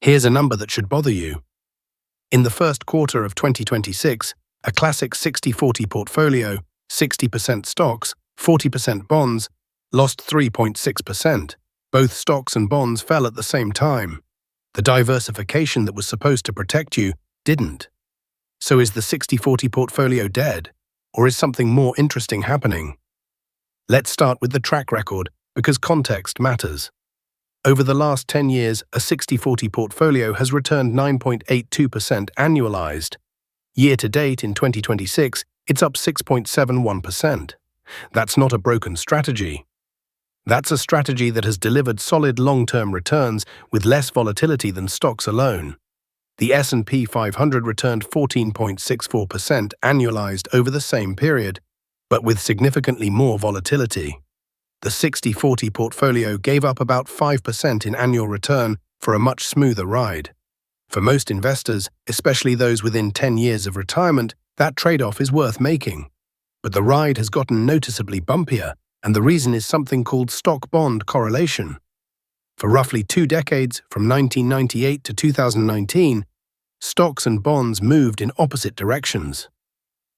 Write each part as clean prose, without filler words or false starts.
Here's a number that should bother you. In the first quarter of 2026, a classic 60-40 portfolio, 60% stocks, 40% bonds, lost 3.6%. Both stocks and bonds fell at the same time. The diversification that was supposed to protect you didn't. So is the 60-40 portfolio dead, or is something more interesting happening? Let's start with the track record, because context matters. Over the last 10 years, a 60-40 portfolio has returned 9.82% annualized. Year-to-date in 2026, it's up 6.71%. That's not a broken strategy. That's a strategy that has delivered solid long-term returns with less volatility than stocks alone. The S&P 500 returned 14.64% annualized over the same period, but with significantly more volatility. The 60-40 portfolio gave up about 5% in annual return for a much smoother ride. For most investors, especially those within 10 years of retirement, that trade-off is worth making. But the ride has gotten noticeably bumpier, and the reason is something called stock-bond correlation. For roughly 2 decades, from 1998 to 2019, stocks and bonds moved in opposite directions.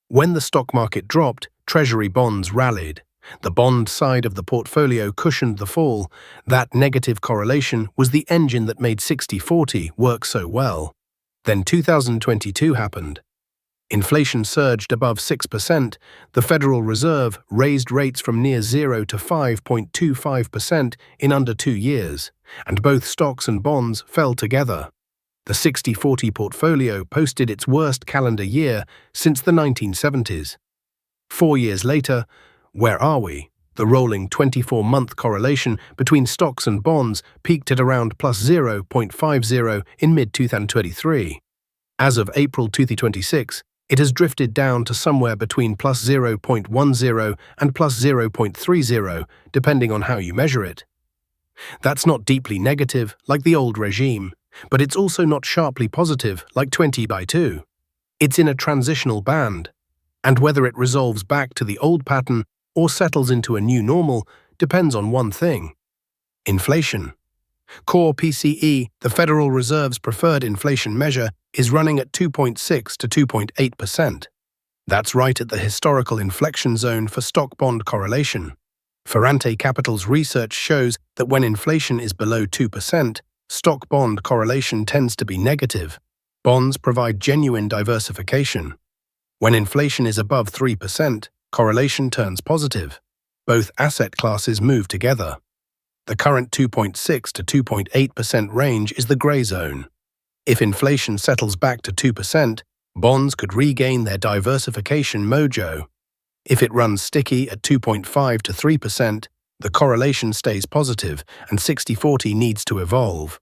When the stock market dropped, Treasury bonds rallied. The bond side of the portfolio cushioned the fall. That negative correlation was the engine that made 60-40 work so well. Then 2022 happened. Inflation surged above 6%, the Federal Reserve raised rates from near 0 to 5.25% in under 2 years, and both stocks and bonds fell together. The 60-40 portfolio posted its worst calendar year since the 1970s. 4 years later, where are we? The rolling 24-month correlation between stocks and bonds peaked at around plus 0.50 in mid-2023. As of April 2026, it has drifted down to somewhere between plus 0.10 and plus 0.30, depending on how you measure it. That's not deeply negative, like the old regime, but it's also not sharply positive, like 20/2. It's in a transitional band, and whether it resolves back to the old pattern or settles into a new normal depends on one thing: inflation. Core PCE, the Federal Reserve's preferred inflation measure, is running at 2.6 to 2.8%. That's right at the historical inflection zone for stock-bond correlation. Ferrante Capital's research shows that when inflation is below 2%, stock-bond correlation tends to be negative. Bonds provide genuine diversification. When inflation is above 3%, correlation turns positive. Both asset classes move together. The current 2.6 to 2.8% range is the gray zone. If inflation settles back to 2%, bonds could regain their diversification mojo. If it runs sticky at 2.5 to 3%, the correlation stays positive and 60-40 needs to evolve.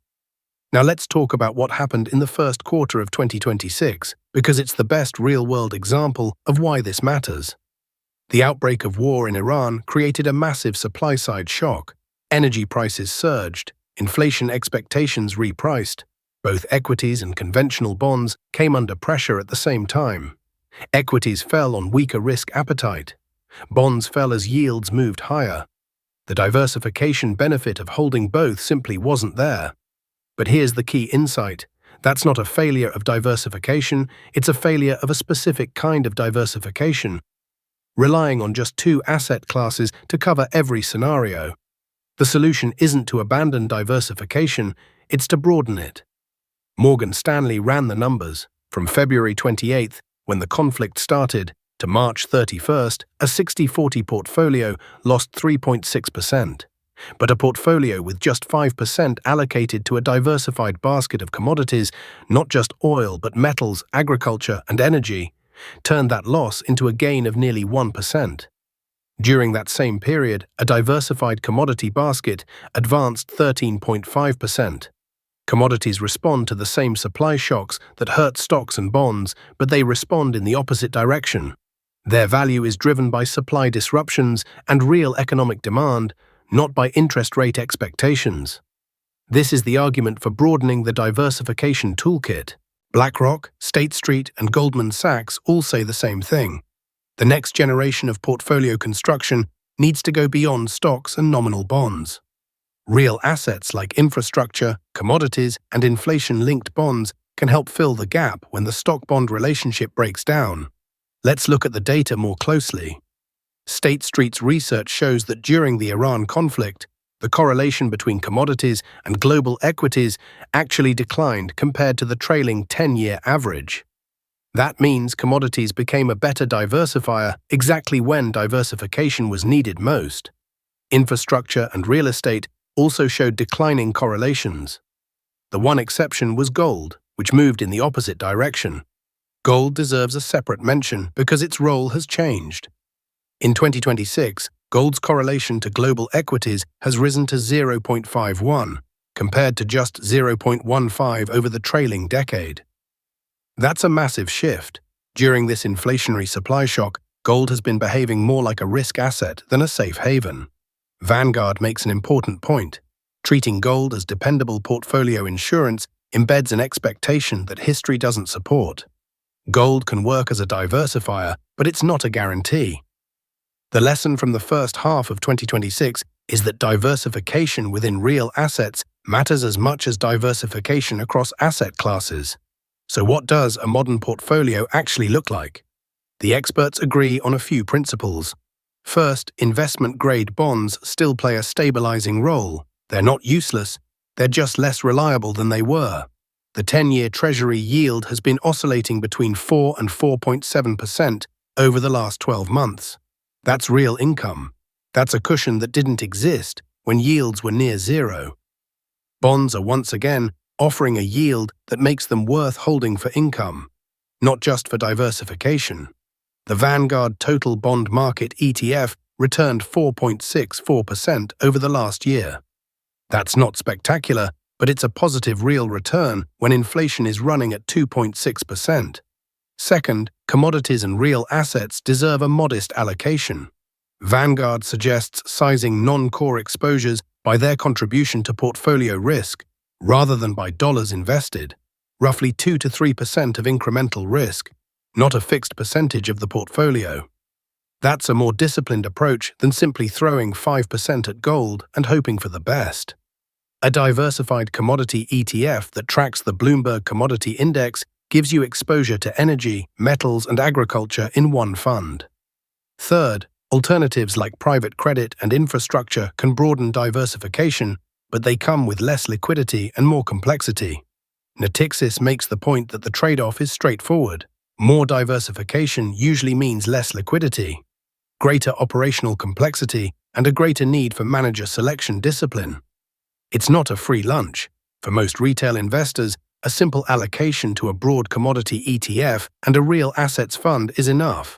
Now let's talk about what happened in the first quarter of 2026, because it's the best real-world example of why this matters. The outbreak of war in Iran created a massive supply-side shock. Energy prices surged, inflation expectations repriced. Both equities and conventional bonds came under pressure at the same time. Equities fell on weaker risk appetite. Bonds fell as yields moved higher. The diversification benefit of holding both simply wasn't there. But here's the key insight. That's not a failure of diversification, it's a failure of a specific kind of diversification, relying on just 2 asset classes to cover every scenario. The solution isn't to abandon diversification, it's to broaden it. Morgan Stanley ran the numbers. From February 28th, when the conflict started, to March 31st, a 60-40 portfolio lost 3.6%. But a portfolio with just 5% allocated to a diversified basket of commodities, not just oil but metals, agriculture, and energy, turned that loss into a gain of nearly 1%. During that same period, a diversified commodity basket advanced 13.5%. Commodities respond to the same supply shocks that hurt stocks and bonds, but they respond in the opposite direction. Their value is driven by supply disruptions and real economic demand, not by interest rate expectations. This is the argument for broadening the diversification toolkit. BlackRock, State Street, and Goldman Sachs all say the same thing. The next generation of portfolio construction needs to go beyond stocks and nominal bonds. Real assets like infrastructure, commodities, and inflation-linked bonds can help fill the gap when the stock-bond relationship breaks down. Let's look at the data more closely. State Street's research shows that during the Iran conflict, the correlation between commodities and global equities actually declined compared to the trailing 10-year average. That means commodities became a better diversifier exactly when diversification was needed most. Infrastructure and real estate also showed declining correlations. The one exception was gold, which moved in the opposite direction. Gold deserves a separate mention because its role has changed. In 2026, gold's correlation to global equities has risen to 0.51, compared to just 0.15 over the trailing decade. That's a massive shift. During this inflationary supply shock, gold has been behaving more like a risk asset than a safe haven. Vanguard makes an important point. Treating gold as dependable portfolio insurance embeds an expectation that history doesn't support. Gold can work as a diversifier, but it's not a guarantee. The lesson from the first half of 2026 is that diversification within real assets matters as much as diversification across asset classes. So what does a modern portfolio actually look like? The experts agree on a few principles. First, investment-grade bonds still play a stabilizing role. They're not useless, they're just less reliable than they were. The 10-year Treasury yield has been oscillating between 4 and 4.7% over the last 12 months. That's real income. That's a cushion that didn't exist when yields were near zero. Bonds are once again offering a yield that makes them worth holding for income, not just for diversification. The Vanguard Total Bond Market ETF returned 4.64% over the last year. That's not spectacular, but it's a positive real return when inflation is running at 2.6%. Second, commodities and real assets deserve a modest allocation. Vanguard suggests sizing non-core exposures by their contribution to portfolio risk, rather than by dollars invested, roughly 2 to 3% of incremental risk, not a fixed percentage of the portfolio. That's a more disciplined approach than simply throwing 5% at gold and hoping for the best. A diversified commodity ETF that tracks the Bloomberg Commodity Index gives you exposure to energy, metals, and agriculture in one fund. Third, alternatives like private credit and infrastructure can broaden diversification, but they come with less liquidity and more complexity. Natixis makes the point that the trade-off is straightforward. More diversification usually means less liquidity, greater operational complexity, and a greater need for manager selection discipline. It's not a free lunch. For most retail investors, a simple allocation to a broad commodity ETF and a real assets fund is enough.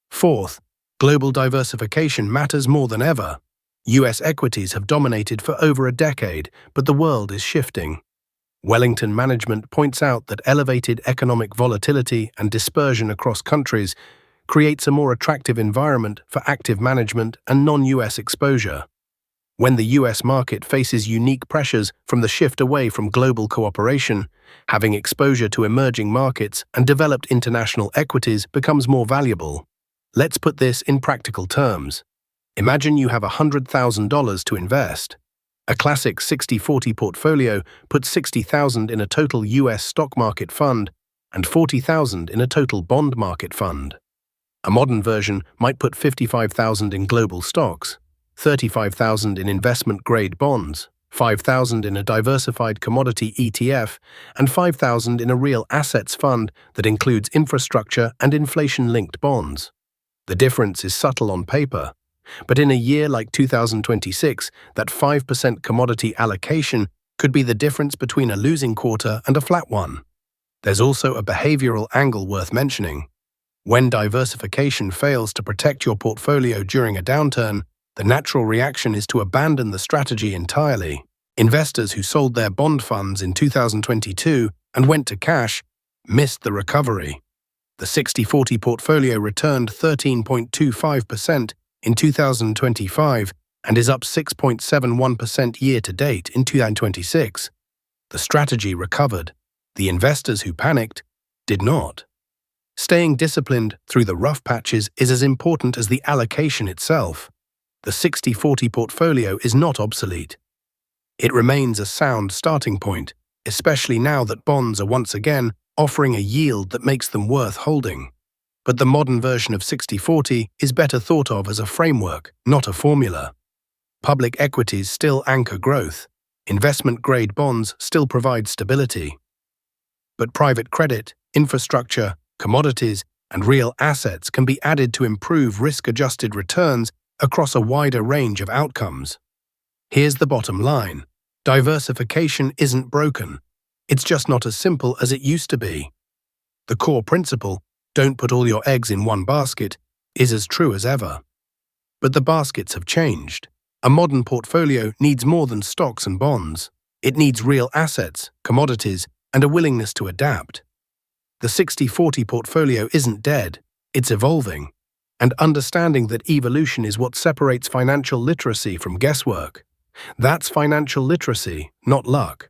Fourth, global diversification matters more than ever. US equities have dominated for over a decade, but the world is shifting. Wellington Management points out that elevated economic volatility and dispersion across countries creates a more attractive environment for active management and non-US exposure. When the US market faces unique pressures from the shift away from global cooperation, having exposure to emerging markets and developed international equities becomes more valuable. Let's put this in practical terms. Imagine you have $100,000 to invest. A classic 60-40 portfolio puts $60,000 in a total US stock market fund and $40,000 in a total bond market fund. A modern version might put $55,000 in global stocks, $35,000 in investment-grade bonds, $5,000 in a diversified commodity ETF, and $5,000 in a real assets fund that includes infrastructure and inflation-linked bonds. The difference is subtle on paper, but in a year like 2026, that 5% commodity allocation could be the difference between a losing quarter and a flat one. There's also a behavioral angle worth mentioning. When diversification fails to protect your portfolio during a downturn, the natural reaction is to abandon the strategy entirely. Investors who sold their bond funds in 2022 and went to cash missed the recovery. The 60-40 portfolio returned 13.25% in 2025 and is up 6.71% year-to-date in 2026. The strategy recovered. The investors who panicked did not. Staying disciplined through the rough patches is as important as the allocation itself. The 60-40 portfolio is not obsolete. It remains a sound starting point, especially now that bonds are once again offering a yield that makes them worth holding. But the modern version of 60/40 is better thought of as a framework, not a formula. Public equities still anchor growth. Investment-grade bonds still provide stability. But private credit, infrastructure, commodities, and real assets can be added to improve risk-adjusted returns across a wider range of outcomes. Here's the bottom line. Diversification isn't broken. It's just not as simple as it used to be. The core principle, don't put all your eggs in one basket, is as true as ever. But the baskets have changed. A modern portfolio needs more than stocks and bonds. It needs real assets, commodities, and a willingness to adapt. The 60/40 portfolio isn't dead, it's evolving. And understanding that evolution is what separates financial literacy from guesswork. That's financial literacy, not luck.